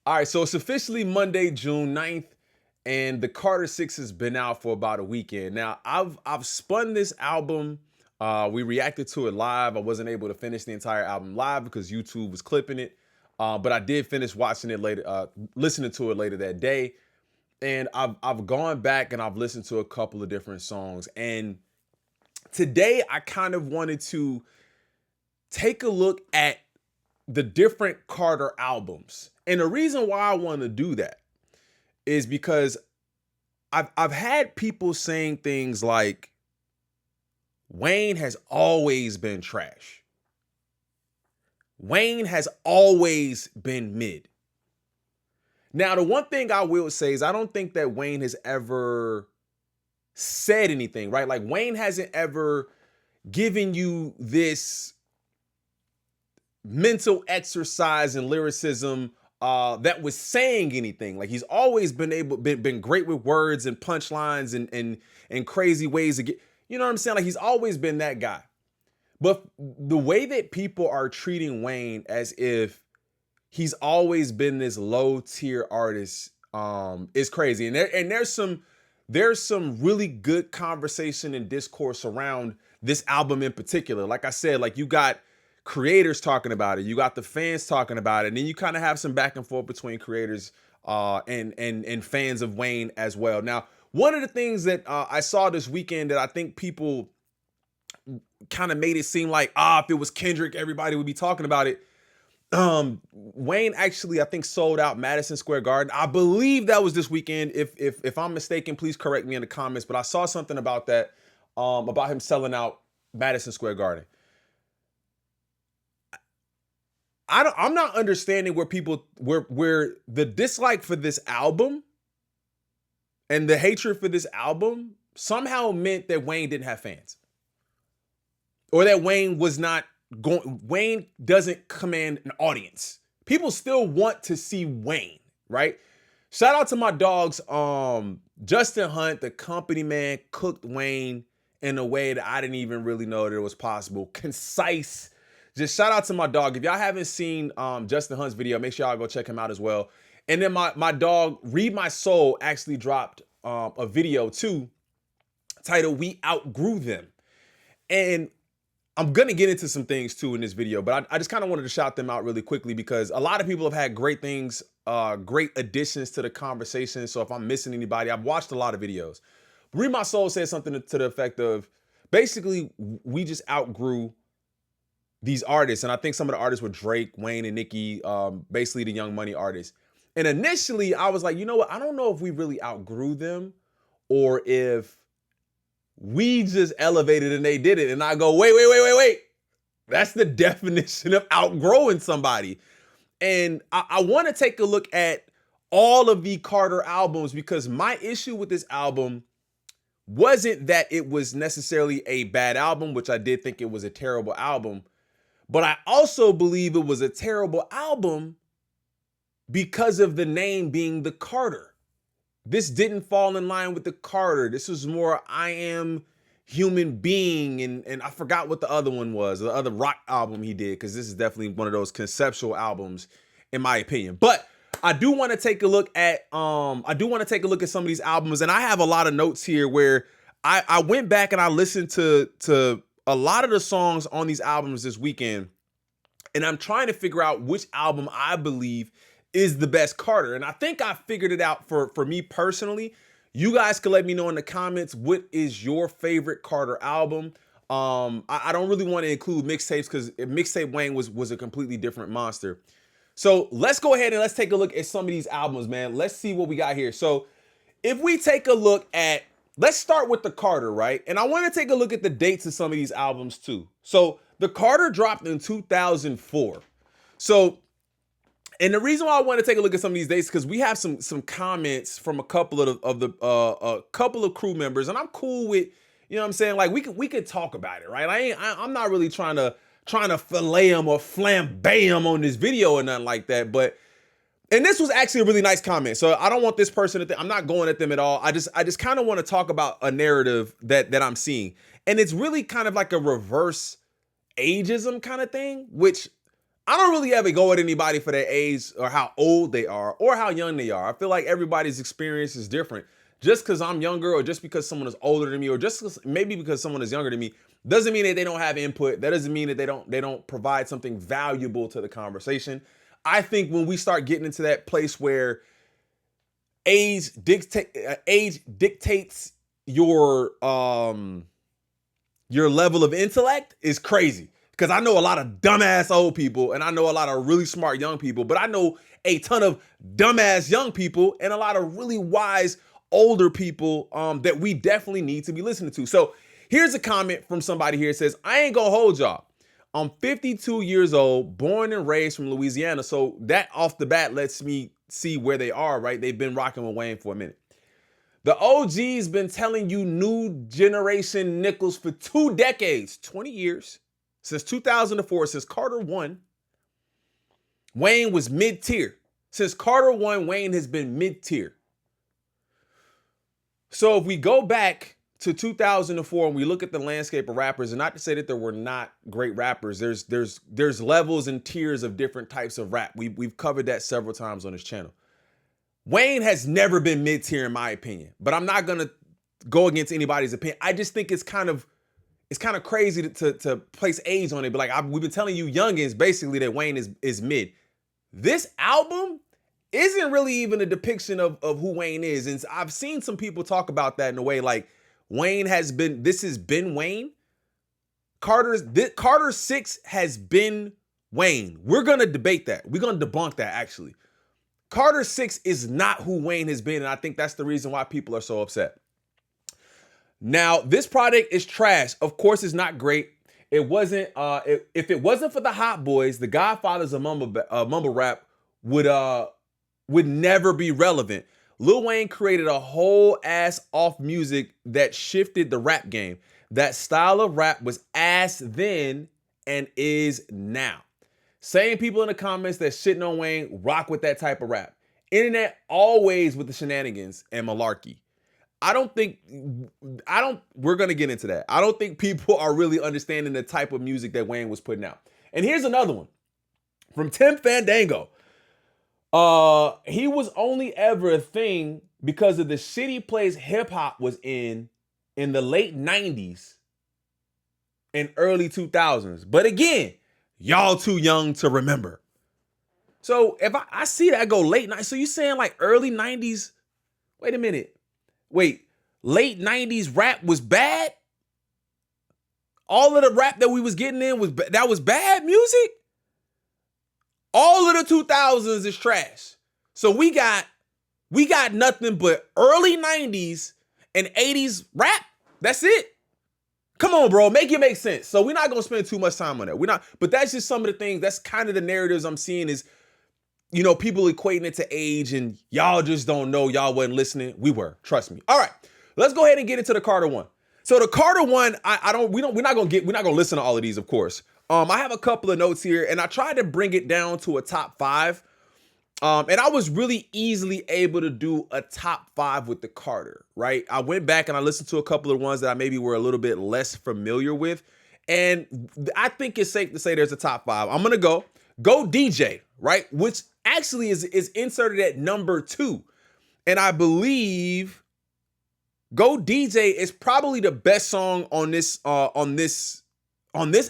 All right, so it's officially Monday, June 9th, and the Carter 6 has been out for about a weekend. Now, I've spun this album. We reacted to it live. I wasn't able to finish the entire album live because YouTube was clipping it. But I did finish watching it later, listening to it later that day. And I've gone back and I've listened to a couple of different songs. And today I kind of wanted to take a look at the different Carter albums. And the reason why I want to do that is because I've had people saying things like Wayne has always been trash. Wayne has always been mid. Now, the one thing I will say is I don't think that Wayne has ever said anything, right? Like Wayne hasn't ever given you this mental exercise and lyricism that was saying anything. Like he's always been great with words and punchlines and crazy ways to get, you know what I'm saying? Like he's always been that guy. But the way that people are treating Wayne as if he's always been this low tier artist is crazy. And there's some really good conversation and discourse around this album in particular. Like I said, like you got creators talking about it, you got the fans talking about it, and then you kind of have some back and forth between creators and fans of Wayne as well. Now, one of the things that I saw this weekend that I think people kind of made it seem like, if it was Kendrick, everybody would be talking about it. Wayne actually, I think, sold out Madison Square Garden. I believe that was this weekend. If I'm mistaken, please correct me in the comments. But I saw something about that, about him selling out Madison Square Garden. I'm not understanding where the dislike for this album and the hatred for this album somehow meant that Wayne didn't have fans, or that Wayne was not going. Wayne doesn't command an audience. People still want to see Wayne, right? Shout out to my dogs. Justin Hunt, the company man, cooked Wayne in a way that I didn't even really know that it was possible. Concise. Just shout out to my dog. If y'all haven't seen Justin Hunt's video, make sure y'all go check him out as well. And then my dog, Read My Soul, actually dropped a video too, titled We Outgrew Them. And I'm going to get into some things too in this video, but I just kind of wanted to shout them out really quickly because a lot of people have had great things, great additions to the conversation. So if I'm missing anybody, I've watched a lot of videos. Read My Soul said something to the effect of, basically, we just outgrew these artists. And I think some of the artists were Drake, Wayne, and Nicki, basically the Young Money artists. And initially I was like, you know what? I don't know if we really outgrew them or if we just elevated and they did it. And I go, wait. That's the definition of outgrowing somebody. And I want to take a look at all of the Carter albums because my issue with this album wasn't that it was necessarily a bad album, which I did think it was a terrible album. But I also believe it was a terrible album because of the name being the Carter. This didn't fall in line with the Carter. This was more I Am Human Being, and I forgot what the other one was, the other rock album he did, because this is definitely one of those conceptual albums, in my opinion. But I do want to take a look at some of these albums, and I have a lot of notes here where I went back and I listened to a lot of the songs on these albums this weekend, and I'm trying to figure out which album I believe is the best Carter. And I think I figured it out for me personally. You guys can let me know in the comments, what is your favorite Carter album? I don't really want to include mixtapes because mixtape Wayne was a completely different monster. So let's go ahead and let's take a look at some of these albums, man. Let's see what we got here. So if we take a look at, let's start with the Carter, right? And I want to take a look at the dates of some of these albums too. So the Carter dropped in 2004. So, and the reason why I want to take a look at some of these dates is because we have some comments from a couple of crew members, and I'm cool with, you know what I'm saying? Like we could talk about it, right? I'm not really trying to fillet them or flambe them on this video or nothing like that. But, and this was actually a really nice comment. So I don't want this person to think, I'm not going at them at all. I just kind of want to talk about a narrative that I'm seeing. And it's really kind of like a reverse ageism kind of thing, which I don't really ever go at anybody for their age or how old they are or how young they are. I feel like everybody's experience is different. Just because I'm younger or just because someone is older than me or just maybe because someone is younger than me doesn't mean that they don't have input. That doesn't mean that they don't provide something valuable to the conversation. I think when we start getting into that place where age dictates your level of intellect is crazy. Because I know a lot of dumbass old people and I know a lot of really smart young people, but I know a ton of dumbass young people and a lot of really wise older people that we definitely need to be listening to. So here's a comment from somebody here. It says, I ain't gonna hold y'all. I'm 52 years old, born and raised from Louisiana. So that off the bat lets me see where they are, right? They've been rocking with Wayne for a minute. The OG's been telling you new generation nickels for 2 decades, 20 years. Since 2004, since Carter 1, Wayne was mid-tier. Since Carter 1, Wayne has been mid-tier. So if we go back to 2004 and we look at the landscape of rappers, and not to say that there were not great rappers, there's levels and tiers of different types of rap. We've covered that several times on this channel. Wayne has never been mid-tier in my opinion, but I'm not gonna go against anybody's opinion. I just think it's kind of crazy to place age on it, but like we've been telling you youngins basically that Wayne is mid. This album isn't really even a depiction of who Wayne is. And I've seen some people talk about that in a way like this has been Wayne. Carter 6 has been Wayne. We're going to debate that. We're going to debunk that actually. Carter 6 is not who Wayne has been. And I think that's the reason why people are so upset. Now, this product is trash. Of course, it's not great. It wasn't. If it wasn't for the Hot Boys, the Godfathers of mumble rap would never be relevant. Lil Wayne created a whole ass off music that shifted the rap game. That style of rap was ass then and is now. Same people in the comments that shitting on Wayne rock with that type of rap. Internet always with the shenanigans and malarkey. We're going to get into that. I don't think people are really understanding the type of music that Wayne was putting out. And here's another one from Tim Fandango. He was only ever a thing because of the shitty place hip hop was in the late 90s and early 2000s. But again, y'all too young to remember. So if I see that go late 90s, so you saying like early 90s? Wait a minute. Wait, late 90s rap was bad? All of the rap that we was getting in was bad music? All of the 2000s is trash. So we got nothing but early 90s and 80s rap. That's it. Come on, bro, make it make sense. So we're not going to spend too much time on that. But that's just some of the things, that's kind of the narratives I'm seeing is, you know, people equating it to age and y'all just don't know, y'all wasn't listening. We were, trust me. All right, let's go ahead and get into the Carter 1. So the Carter 1, we're not going to listen to all of these, of course. I have a couple of notes here and I tried to bring it down to a top 5. And I was really easily able to do a top 5 with the Carter, right? I went back and I listened to a couple of ones that I maybe were a little bit less familiar with. And I think it's safe to say there's a top 5. I'm going to go DJ, right? Which actually is inserted at number 2. And I believe Go DJ is probably the best song on this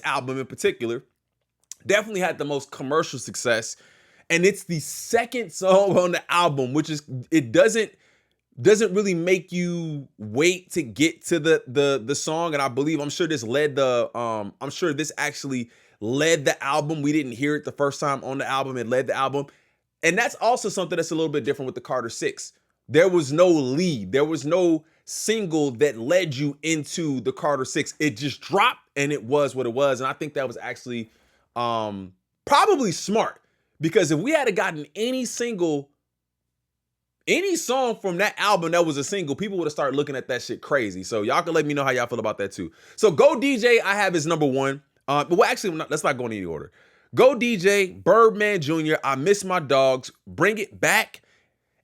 album in particular. Definitely had the most commercial success. And it's the second song on the album, which is, it doesn't really make you wait to get to the song. And I'm sure this actually led the album. We didn't hear it the first time on the album. It led the album. And that's also something that's a little bit different with the Carter 6. There was no lead. There was no single that led you into the Carter 6. It just dropped and it was what it was. And I think that was actually probably smart. Because if we had gotten any song from that album that was a single, people would have started looking at that shit crazy. So y'all can let me know how y'all feel about that too. So Go DJ I have as number 1. But actually, let's not go in any order. Go DJ, Birdman Jr., I Miss My Dogs, Bring It Back,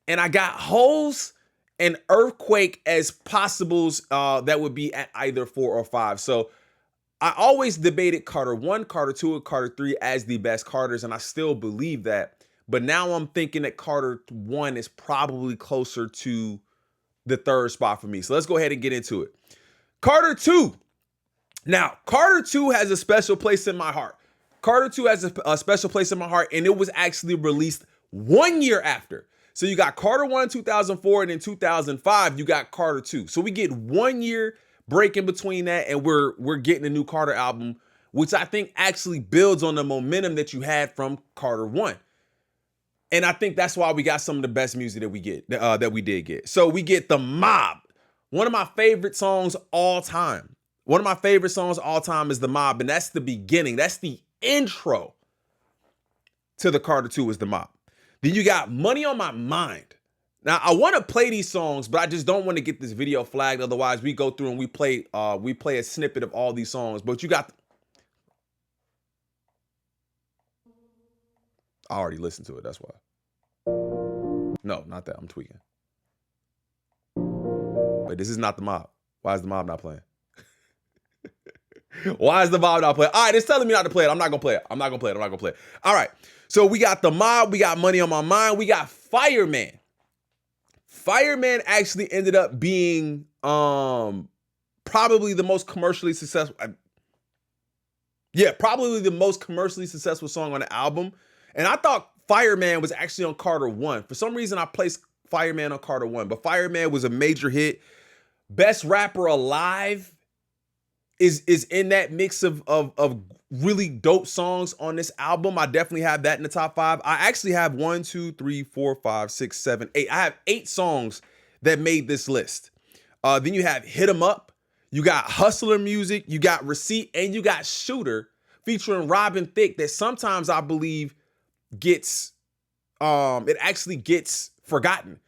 and I got Holes and Earthquake as possibles that would be at either 4 or 5. So I always debated Carter 1, Carter 2, and Carter 3 as the best Carters, and I still believe that. But now I'm thinking that Carter 1 is probably closer to the third spot for me. So let's go ahead and get into it. Carter 2. Now, Carter 2 has a special place in my heart. Carter 2 has a special place in my heart, and it was actually released 1 year after. So you got Carter 1 in 2004, and in 2005, you got Carter 2. So we get 1 year break in between that, and we're getting a new Carter album, which I think actually builds on the momentum that you had from Carter 1. And I think that's why we got some of the best music that we get, that we did get. So we get The Mob, one of my favorite songs all time. One of my favorite songs all time is The Mob, and that's the beginning. That's the intro to the Carter 2 is The Mob. Then you got Money on My Mind. Now, I want to play these songs, but I just don't want to get this video flagged. Otherwise, we go through and we play a snippet of all these songs. But you got... I already listened to it, that's why. No, not that. I'm tweaking. But this is not The Mob. Why is The Mob not playing? Why is The Mob not playing? All right, it's telling me not to play it. I'm not going to play it. I'm not going to play it. I'm not going to play it. All right. So we got The Mob. We got Money on My Mind. We got Fireman. Fireman actually ended up being probably the most commercially successful. Probably the most commercially successful song on the album. And I thought Fireman was actually on Carter 1. For some reason, I placed Fireman on Carter 1. But Fireman was a major hit. Best Rapper Alive is in that mix of really dope songs on this album. I definitely have that in the top 5. I actually have 1, 2, 3, 4, 5, 6, 7, 8. I have 8 songs that made this list. Then you have Hit 'Em Up. You got Hustler Music. You got Receipt. And you got Shooter featuring Robin Thicke that sometimes I believe gets, it actually gets forgotten.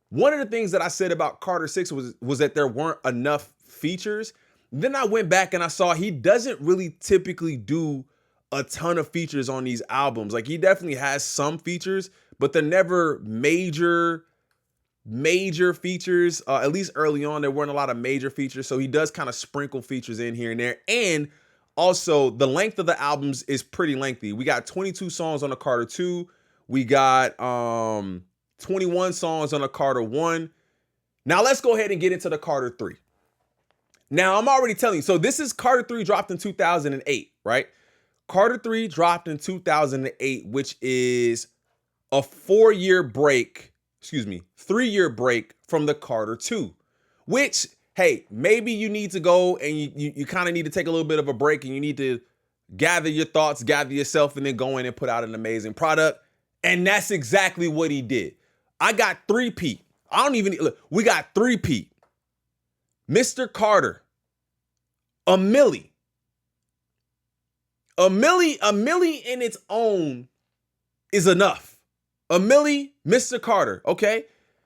One of the things that I said about Carter 6 was that there weren't enough features. Then I went back and I saw he doesn't really typically do a ton of features on these albums. Like, he definitely has some features, but they're never major features. At least early on, there weren't a lot of major features. So he does kind of sprinkle features in here and there. And also, the length of the albums is pretty lengthy. We got 22 songs on the Carter 2. We got 21 songs on the Carter 1. Now let's go ahead and get into the Carter 3. Now, I'm already telling you, so this is Carter 3 dropped in 2008, right? Carter 3 dropped in 2008, which is a 3-year break from the Carter 2, which, hey, maybe you need to go and you kind of need to take a little bit of a break and you need to gather your thoughts, gather yourself, and then go in and put out an amazing product. And that's exactly what he did. I got 3-peat. We got 3-peat. Mr. Carter, a milli in its own is enough. A milli, Mr. Carter, okay?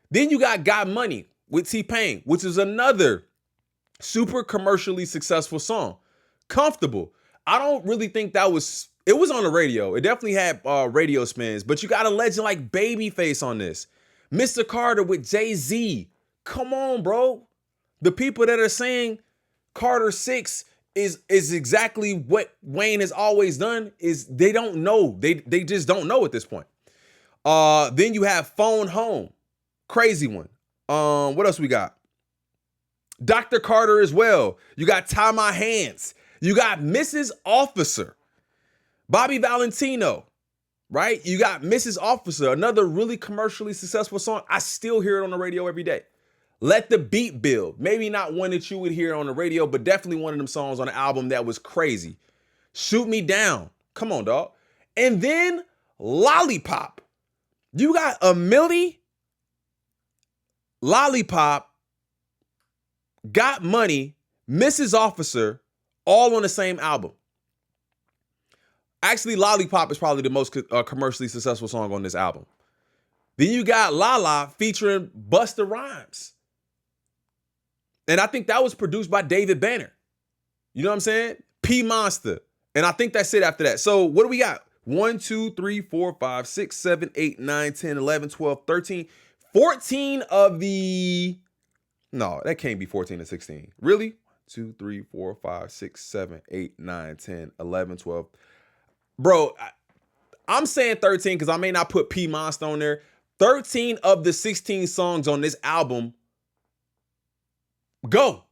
Then you got Money with T-Pain, which is another super commercially successful song. Comfortable. I don't really think it was on the radio. It definitely had radio spins, but you got a legend like Babyface on this. Mr. Carter with Jay-Z. Come on, bro. The people that are saying Carter 6 is exactly what Wayne has always done is they don't know. They just don't know at this point. Then you have Phone Home. Crazy one. What else we got? Dr. Carter as well. You got Tie My Hands. You got Mrs. Officer. Bobby Valentino. Right? You got Mrs. Officer, another really commercially successful song. I still hear it on the radio every day. Let the Beat Build. Maybe not one that you would hear on the radio, but definitely one of them songs on the album that was crazy. Shoot Me Down. Come on, dog. And then Lollipop. You got a milli, Lollipop, Got Money, Mrs. Officer, all on the same album. Actually, Lollipop is probably the most commercially successful song on this album. Then you got Lala featuring Busta Rhymes. And I think that was produced by David Banner. You know what I'm saying? P Monster. And I think that's it after that. So what do we got? 1, 2, 3, 4, 5, 6, 7, 8, 9, 10, 11, 12, 13, 14 of the... No, that can't be 14 and 16. Really? 1, 2, 3, 4, 5, 6, 7, 8, 9, 10, 11, 12. Bro, I'm saying 13 because I may not put P Monster on there. 13 of the 16 songs on this album go.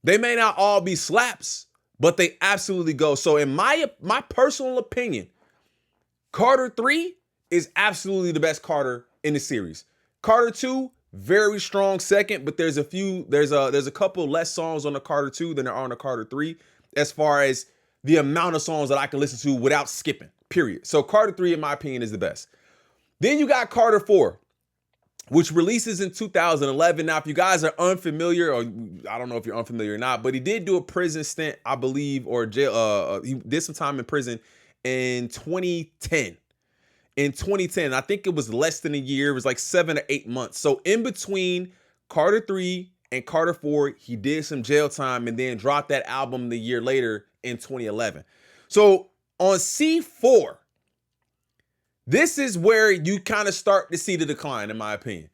They may not all be slaps, but they absolutely go. So in my personal opinion, Carter 3 is absolutely the best Carter in the series. Carter 2, very strong second, but there's a couple less songs on the Carter 2 than there are on the Carter 3 as far as the amount of songs that I can listen to without skipping, period. So Carter 3, in my opinion, is the best. Then you got Carter 4, which releases in 2011. Now, if you guys are unfamiliar, or I don't know if you're unfamiliar or not, but he did do a prison stint, I believe, or jail. He did some time in prison in 2010. In 2010, I think it was less than a year. It was like 7 or 8 months. So in between Carter 3 and Carter 4, he did some jail time and then dropped that album the year later in 2011. So on C4, this is where you kind of start to see the decline, in my opinion.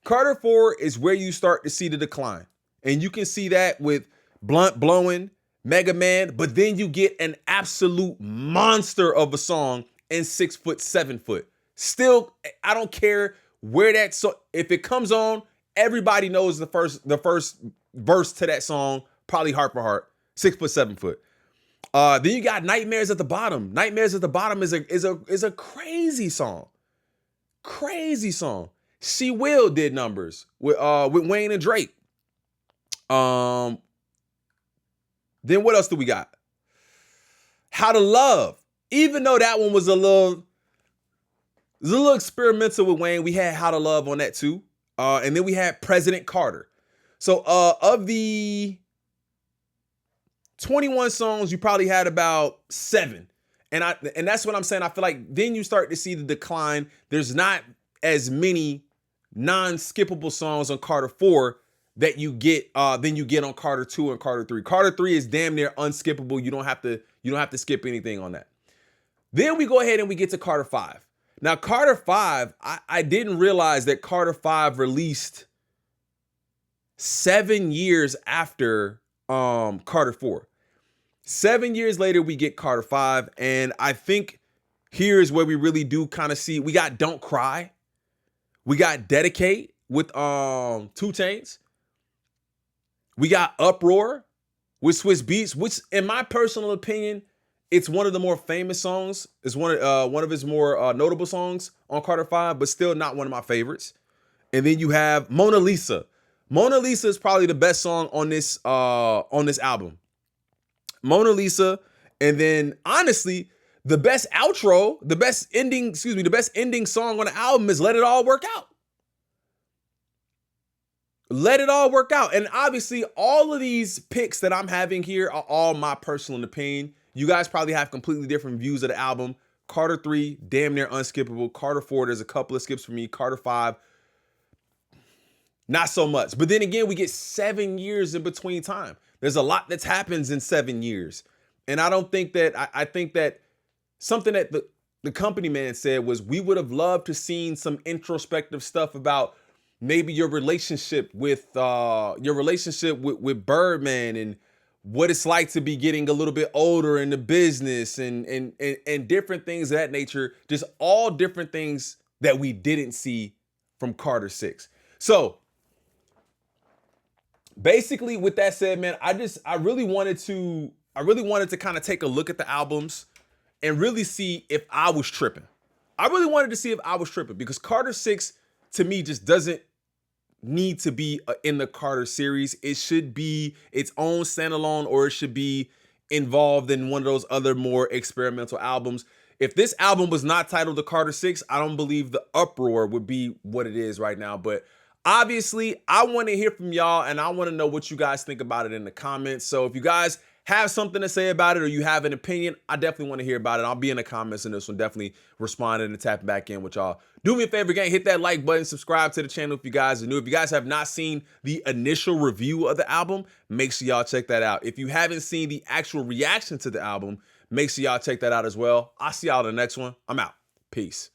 Carter 4 is where you start to see the decline. And you can see that with Blunt Blowing, Mega Man, but then you get an absolute monster of a song in 6 Foot, 7 Foot. Still, I don't care where that so if it comes on, everybody knows the first verse to that song, probably Heart for Heart, 6 Foot, 7 Foot. Then you got Nightmares at the Bottom. Nightmares at the Bottom is a crazy song. Crazy song. She Will did numbers with Wayne and Drake. Then what else do we got? How to Love. Even though that one was a little experimental with Wayne, we had How to Love on that too. And then we had President Carter. So of the 21 songs, you probably had about 7. And that's what I'm saying. I feel like then you start to see the decline. There's not as many non-skippable songs on Carter 4 that you get than you get on Carter 2 and Carter 3. Carter 3 is damn near unskippable. You don't have to skip anything on that. Then we go ahead and we get to Carter 5. Now, Carter 5, I didn't realize that Carter 5 released 7 years after Carter 4. 7 years later, we get Carter 5, and I think here's where we really do kind of see, we got Don't Cry. We got Dedicate with 2 Chainz. We got Uproar with Swiss Beats, which in my personal opinion, it's one of the more famous songs. It's one of his more notable songs on Carter 5, but still not one of my favorites. And then you have Mona Lisa. Mona Lisa is probably the best song on this album. Mona Lisa, and then honestly, the best outro, the best ending song on the album is Let It All Work Out. Let It All Work Out. And obviously, all of these picks that I'm having here are all my personal opinion. You guys probably have completely different views of the album. Carter 3, damn near unskippable. Carter 4, there's a couple of skips for me. Carter 5, not so much. But then again, we get 7 years in between time. There's a lot that happens in 7 years. And I don't think that, I think that something that the company man said was, we would have loved to seen some introspective stuff about maybe your relationship with Birdman and what it's like to be getting a little bit older in the business and different things of that nature. Just all different things that we didn't see from Carter 6. So basically with that said, man, I really wanted to kind of take a look at the albums and really see if I was tripping. I really wanted to see if I was tripping because Carter 6 to me just doesn't need to be in the Carter series. It should be its own standalone, or it should be involved in one of those other more experimental albums. If this album was not titled The Carter 6, I don't believe the Uproar would be what it is right now. But obviously, I want to hear from y'all, and I want to know what you guys think about it in the comments. So if you guys have something to say about it or you have an opinion, I definitely want to hear about it. I'll be in the comments in this one, definitely responding and tapping back in with y'all. Do me a favor, gang, hit that like button, subscribe to the channel if you guys are new. If you guys have not seen the initial review of the album, make sure y'all check that out. If you haven't seen the actual reaction to the album, make sure y'all check that out as well. I'll see y'all in the next one. I'm out. Peace.